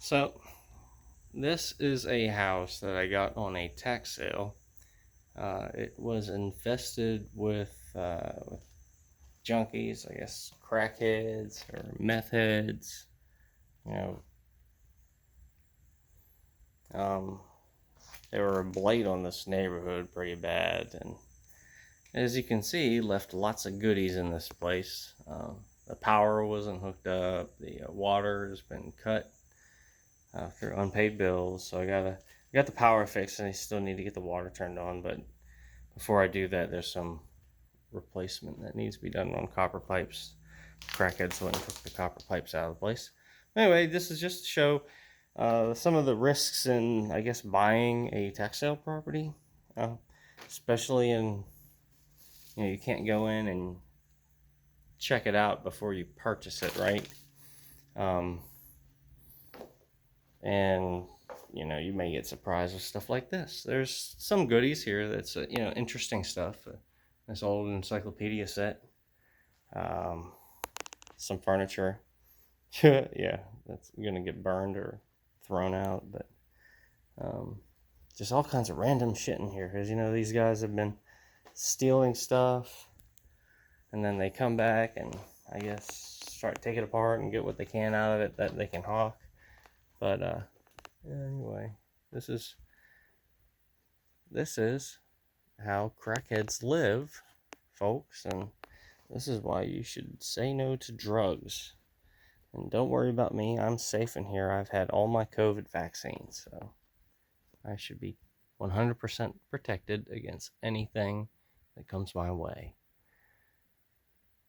So, this is a house that I got on a tax sale. It was infested with junkies, I guess, crackheads or meth heads. You know, um, they were a blight on this neighborhood pretty bad, and as you can see, left lots of goodies in this place. The power wasn't hooked up. The water has been cut through unpaid bills, so I got the power fixed, and I still need to get the water turned on. But before I do that, there's some replacement that needs to be done on copper pipes. Crackheads wouldn't hook the copper pipes out of the place. Anyway, this is just to show some of the risks in, I guess, buying a tax sale property, uh, especially in, you can't go in and check it out before you purchase it, right? Um, and you may get surprised with stuff like this. There's some goodies here that's interesting stuff. This old encyclopedia set, um, some furniture. Yeah, that's gonna get burned or thrown out, but um, just all kinds of random shit in here because these guys have been stealing stuff, and then they come back and I guess start taking it apart and get what they can out of it that they can hawk. But anyway, this is how crackheads live, folks, and this is why you should say no to drugs. And don't worry about me, I'm safe in here. I've had all my COVID vaccines, so I should be 100% protected against anything that comes my way.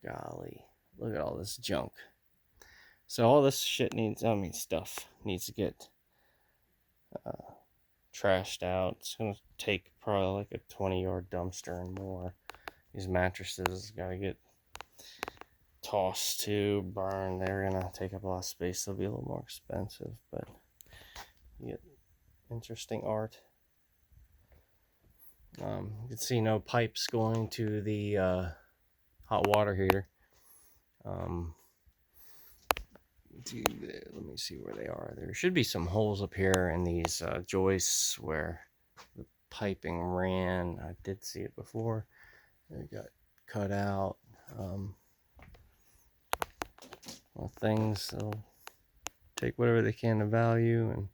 Golly, look at all this junk. So all this shit stuff needs to get trashed out. It's gonna take probably like a 20-yard dumpster and more. These mattresses gotta get tossed to, burned. They're gonna take up a lot of space. They'll be a little more expensive, but you get interesting art. You can see no pipes going to the hot water heater. Let me see where they are. There should be some holes up here in these joists where the piping ran. I did see it before. It got cut out. Well, things, they'll take whatever they can of value and,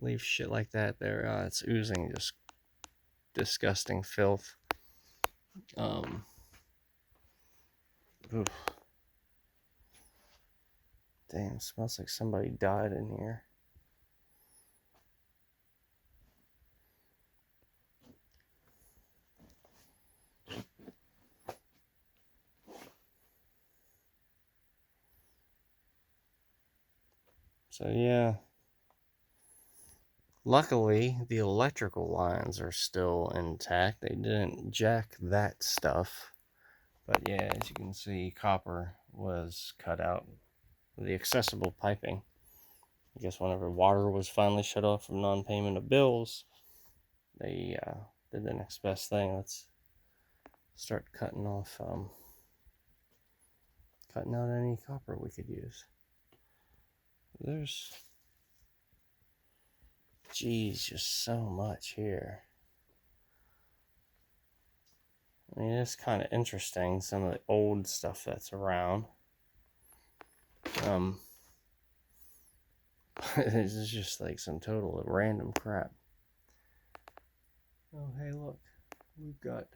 leave shit like that there. It's oozing just disgusting filth. Oof. Damn, it smells like somebody died in here. So yeah, luckily the electrical lines are still intact. They didn't jack that stuff. But yeah, as you can see, copper was cut out with the accessible piping. I guess whenever water was finally shut off from non-payment of bills, they did the next best thing. Let's start cutting out any copper we could use. There's, geez, just so much here. I mean, it's kind of interesting, some of the old stuff that's around. This is just like some total random crap. Oh, hey, look, we've got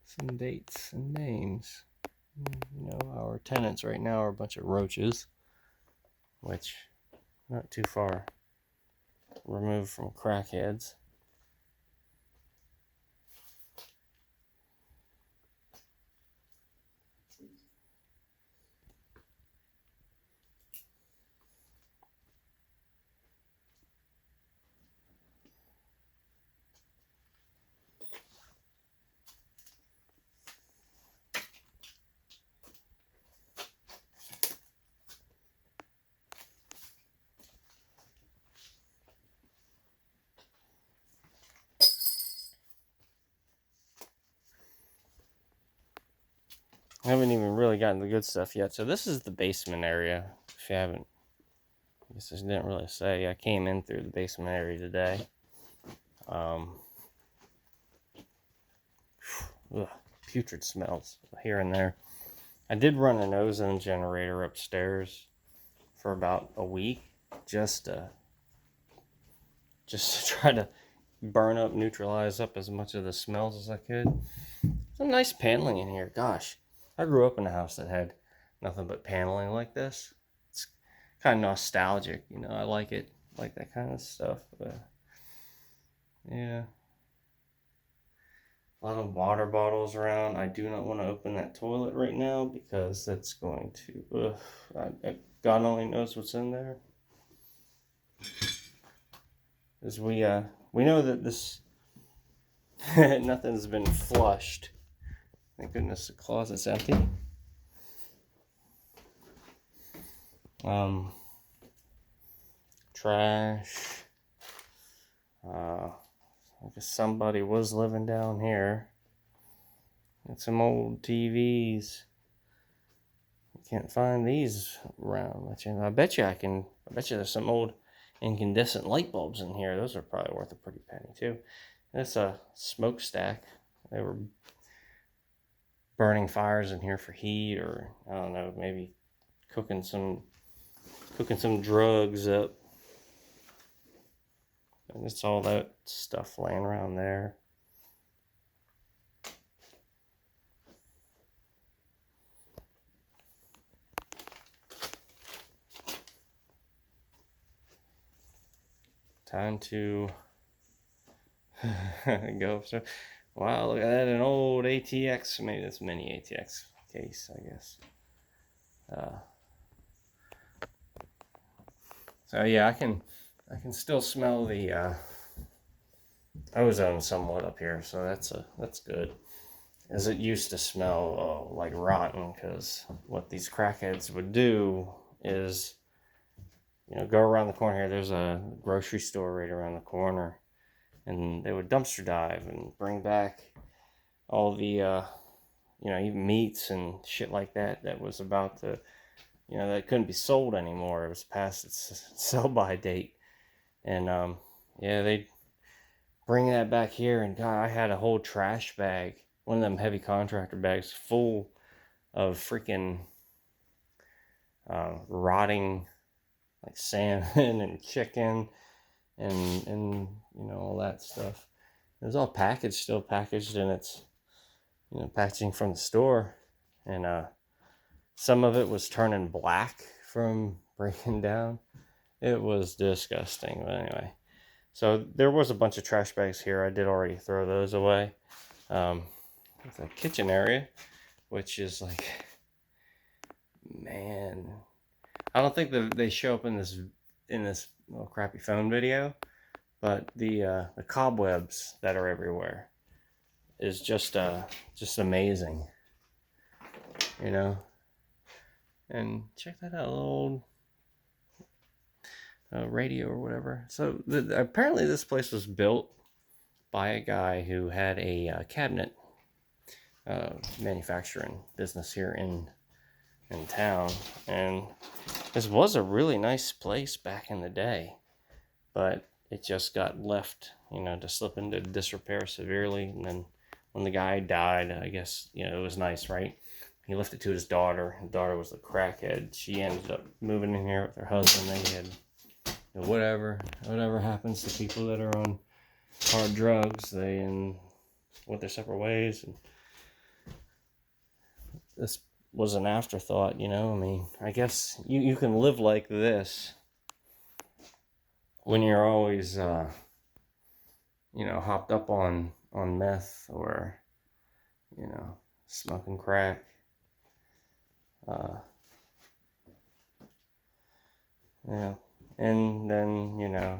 some dates and names. Our tenants right now are a bunch of roaches, which not too far removed from crackheads. I haven't even really gotten the good stuff yet. So this is the basement area, if you haven't I guess I didn't really say. I came in through the basement area today. Ugh, putrid smells here and there. I did run an ozone generator upstairs for about a week just to try to neutralize up as much of the smells as I could. Some nice paneling in here. Gosh, I grew up in a house that had nothing but paneling like this. It's kind of nostalgic, you know. I like it, like that kind of stuff. But yeah, a lot of water bottles around. I do not want to open that toilet right now because that's going to. God only knows what's in there. As we know that this nothing's been flushed. Thank goodness the closet's empty. Trash. I guess somebody was living down here. Got some old TVs. Can't find these around much. I bet you there's some old incandescent light bulbs in here. Those are probably worth a pretty penny too. That's a smokestack. They were burning fires in here for heat, or I don't know, maybe cooking some drugs up. And it's all that stuff laying around there. Time to go upstairs. Wow, look at that, an old ATX, maybe that's a mini ATX case, I guess. So yeah, I can still smell the ozone somewhat up here, so that's good. As it used to smell like rotten, because what these crackheads would do is, you know, go around the corner here. There's a grocery store right around the corner, and they would dumpster dive and bring back all the, you know, even meats and shit like that was about to, you know, that couldn't be sold anymore. It was past its sell-by date. And, yeah, they'd bring that back here, and God, I had a whole trash bag, one of them heavy contractor bags, full of freaking rotting, like salmon and chicken and you know, all that stuff. It was all packaged, still packaged in its, you know, packaging from the store, and some of it was turning black from breaking down. It was disgusting, but anyway. So there was a bunch of trash bags here. I did already throw those away. It's a kitchen area, which is like, man, I don't think that they show up in this little crappy phone video, but the cobwebs that are everywhere is just amazing, you know. And check that out, little old radio or whatever. So apparently this place was built by a guy who had a cabinet manufacturing business here in town, and this was a really nice place back in the day, but it just got left, you know, to slip into disrepair severely. And then when the guy died, I guess, you know, it was nice, right? He left it to his daughter. His daughter was a crackhead. She ended up moving in here with her husband. They had, you know, whatever happens to people that are on hard drugs, they went their separate ways. And this was an afterthought, you know. I mean, I guess you can live like this when you're always, you know, hopped up on meth or, you know, smoking crack. Yeah, and then, you know,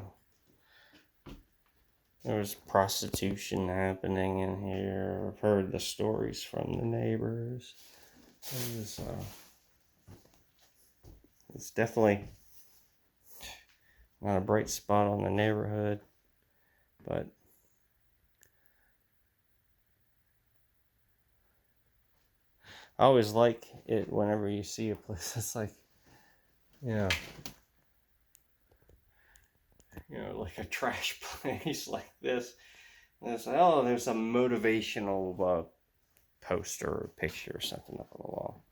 there was prostitution happening in here. I've heard the stories from the neighbors. It's definitely not a bright spot on the neighborhood, but I always like it whenever you see a place that's like, you know, you know, like a trash place like this. And it's like, oh, there's a motivational poster or picture or something up on the wall.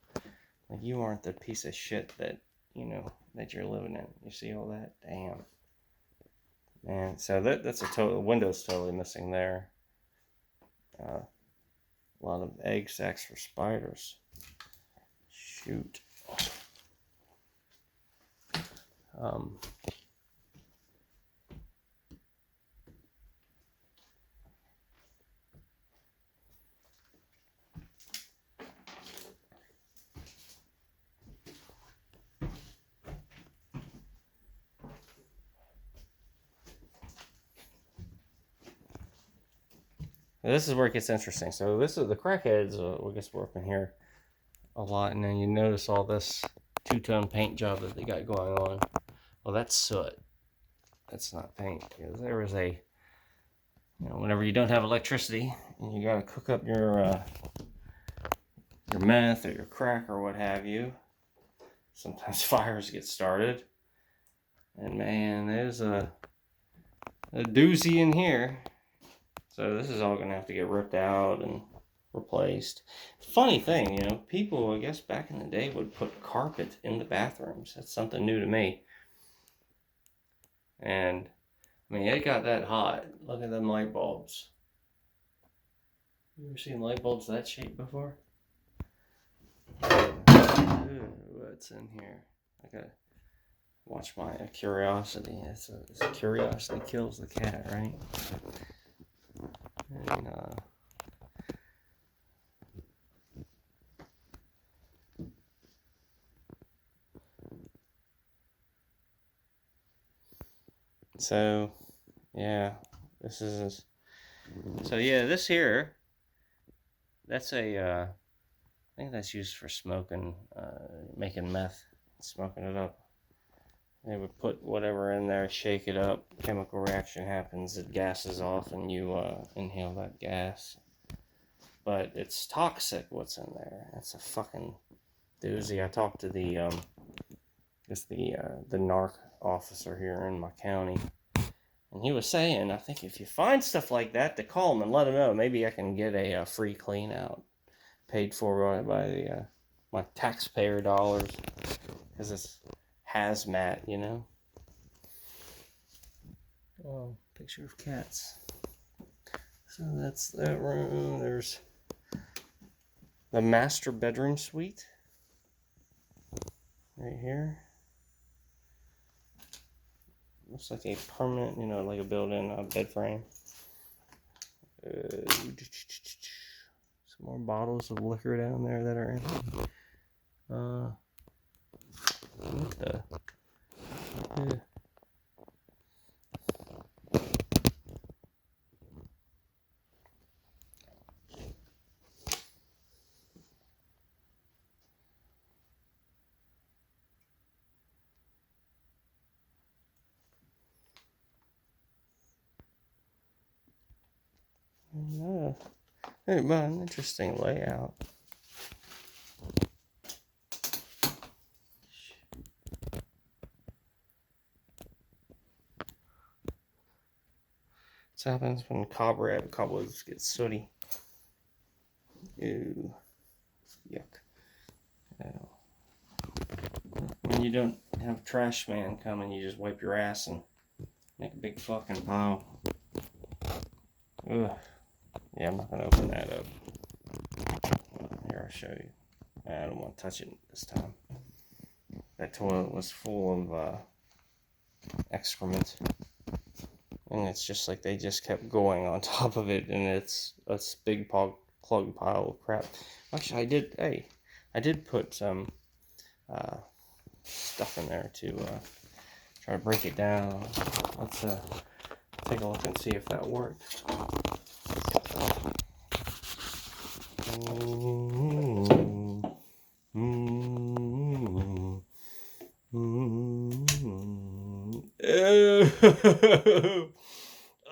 Like, you aren't the piece of shit that, you know, that you're living in. You see all that? Damn. Man, so that's a total, window's totally missing there. A lot of egg sacs for spiders. Shoot. This is where it gets interesting. So this is the crackheads, I guess, working here a lot, and then you notice all this two-tone paint job that they got going on. Well, that's soot. That's not paint. Because there was a, you know, whenever you don't have electricity and you gotta cook up your meth or your crack or what have you, sometimes fires get started. And man, there's a doozy in here. So this is all gonna have to get ripped out and replaced. Funny thing, you know, people, I guess back in the day, would put carpet in the bathrooms. That's something new to me. And I mean, it got that hot. Look at them light bulbs. You ever seen light bulbs that shape before? Ooh, what's in here? I gotta watch my curiosity. It's a curiosity kills the cat, right? And so yeah, this is so yeah, this here, that's a I think that's used for smoking, making meth, smoking it up. They would put whatever in there, shake it up, chemical reaction happens, it gases off, and you inhale that gas. But it's toxic what's in there. It's a fucking doozy. I talked to the narc officer here in my county, and he was saying, I think if you find stuff like that, to call him and let him know. Maybe I can get a free clean out, paid for by the my taxpayer dollars, because it's hazmat, you know. Oh, picture of cats. So that's that room. There's the master bedroom suite right here. Looks like a permanent, you know, like a built-in bed frame. Some more bottles of liquor down there that are empty. What the? Yeah. Hey, but an interesting layout. This happens when cobwebs get sooty. Ew. Yuck. Oh. When you don't have a trash man come and you just wipe your ass and make a big fucking pile. Ugh. Yeah, I'm not gonna open that up. Here, I'll show you. I don't want to touch it this time. That toilet was full of excrement. And it's just like they just kept going on top of it, and it's a big plug pile of crap. Actually, I did put some stuff in there to try to break it down. Let's take a look and see if that worked.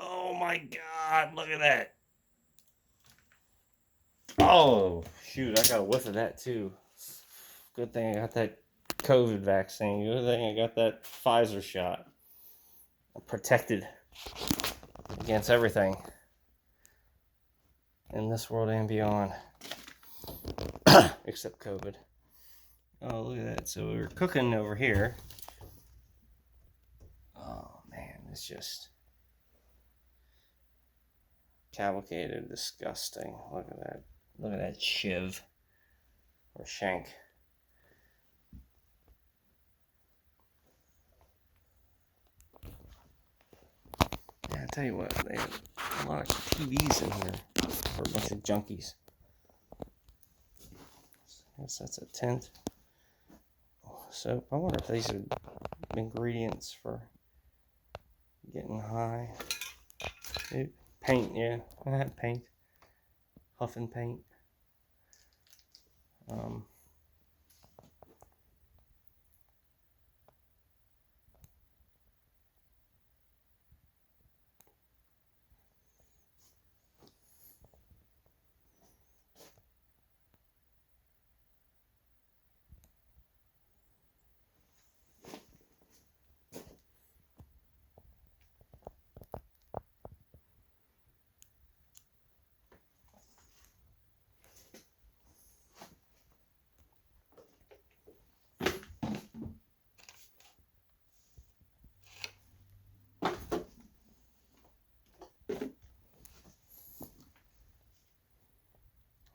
Oh my God, look at that. Oh, shoot, I got a whiff of that too. Good thing I got that COVID vaccine. Good thing I got that Pfizer shot. I'm protected against everything in this world and beyond. Except COVID. Oh, look at that. So we're cooking over here. Oh, man, it's just cavalcated, disgusting. Look at that. Look at that shiv or shank. Yeah, I tell you what, they have a lot of TVs in here for a bunch of junkies. I guess that's a tent. Soap. I wonder if these are ingredients for getting high. Paint, yeah. I had paint. Huffing paint.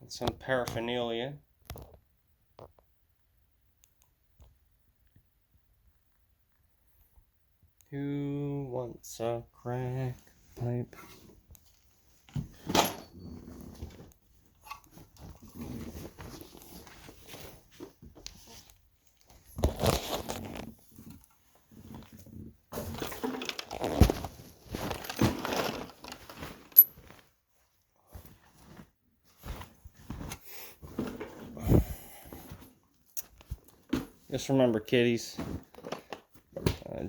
And some paraphernalia. Who wants a crack pipe? Just remember, kiddies,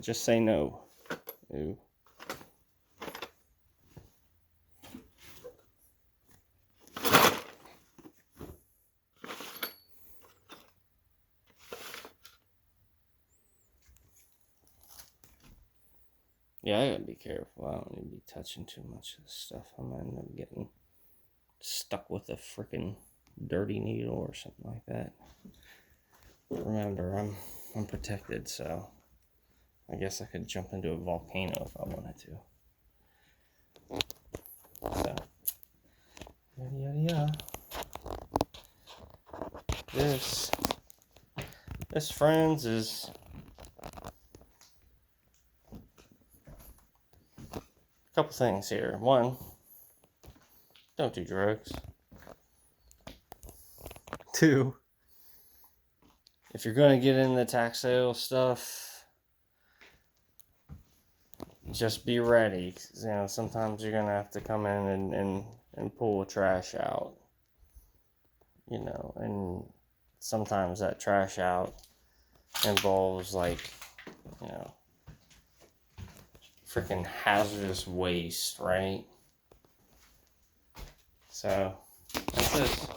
just say no. Ooh. Yeah, I gotta be careful. I don't need to be touching too much of this stuff. I might end up getting stuck with a freaking dirty needle or something like that. But remember, I'm protected, so I guess I could jump into a volcano if I wanted to. So, yada yada yada. This, friends, is a couple things here. One, don't do drugs. Two, if you're going to get into tax sale stuff, just be ready. You know, sometimes you're going to have to come in and pull trash out. You know, and sometimes that trash out involves, like, you know, freaking hazardous waste, right? So, that's this.